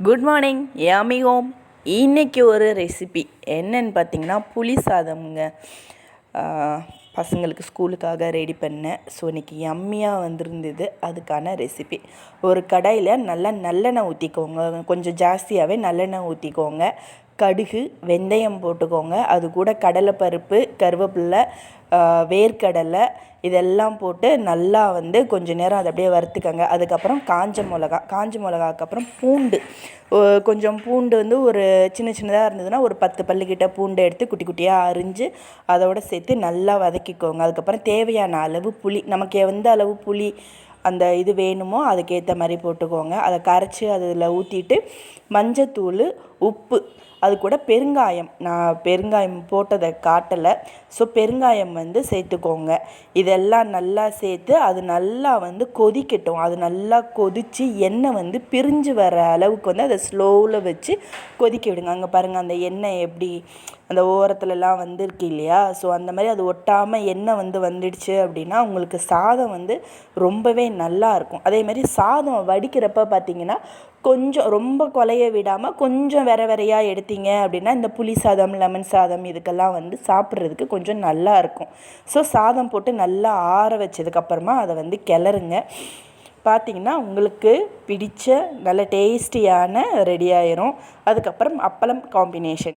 Good morning Yami home. இன்றைக்கி ஒரு recipe என்னன்னு பார்த்தீங்கன்னா புளி சாதம்ங்க. பசங்களுக்கு ஸ்கூலுக்காக ரெடி பண்ணேன். ஸோ இன்றைக்கி யம்மியாக வந்திருந்தது. அதுக்கான ரெசிபி, ஒரு கடாயில் நல்லா நல்லெண்ணெய் ஊற்றிக்கோங்க. கொஞ்சம் ஜாஸ்தியாகவே நல்லெண்ணெய் ஊற்றிக்கோங்க. கடுகு, வெந்தயம் போட்டுக்கோங்க. அது கூட கடலைப்பருப்பு, கருவேப்பிலை, வேர்க்கடலை இதெல்லாம் போட்டு நல்லா கொஞ்சம் நேரம் அதை அப்படியே வறுத்துக்கங்க. அதுக்கப்புறம் காஞ்ச மிளகாக்கு அப்புறம் பூண்டு, கொஞ்சம் பூண்டு ஒரு சின்ன சின்னதாக இருந்ததுன்னா ஒரு 10 பல்லுக்கிட்ட பூண்டை எடுத்து குட்டி குட்டியாக அரிஞ்சு அதோடு சேர்த்து நல்லா வதக்கிக்கோங்க. அதுக்கப்புறம் தேவையான அளவு புளி, நமக்கு எந்த அளவு புளி அந்த இது வேணுமோ அதுக்கேற்ற மாதிரி போட்டுக்கோங்க. அதை கரைச்சி அதில் ஊற்றிட்டு மஞ்சத்தூள், உப்பு, அது கூட பெருங்காயம், நான் பெருங்காயம் போட்டதை காட்டலை. ஸோ பெருங்காயம் சேர்த்துக்கோங்க. இதெல்லாம் நல்லா சேர்த்து அது நல்லா கொதிக்கட்டும். அது நல்லா கொதித்து எண்ணெய் பிரிஞ்சு வர அளவுக்கு அதை ஸ்லோவில் வச்சு கொதிக்க விடுங்க. அங்கே பாருங்கள், அந்த எண்ணெய் எப்படி அந்த ஓரத்துலலாம் இருக்கு இல்லையா? ஸோ அந்த மாதிரி அது ஒட்டாமல் எண்ணெய் வந்துடுச்சு அப்படின்னா உங்களுக்கு சாதம் ரொம்பவே நல்லா இருக்கும். அதேமாதிரி சாதம் வடிக்கிறப்ப பார்த்திங்கன்னா கொஞ்சம் ரொம்ப கொலைய விடாமல் கொஞ்சம் வெறையாக எடுத்தீங்க அப்படின்னா இந்த புளி சாதம், லெமன் சாதம் இதுக்கெல்லாம் சாப்பிட்றதுக்கு கொஞ்சம் நல்லா இருக்கும். ஸோ சாதம் போட்டு நல்லா ஆற வச்சதுக்கப்புறமா அதை கிளறுங்க. பார்த்திங்கன்னா உங்களுக்கு பிடிச்ச நல்ல டேஸ்டியான ரெடி ஆயிரும். அதுக்கப்புறம் அப்பளம் காம்பினேஷன்.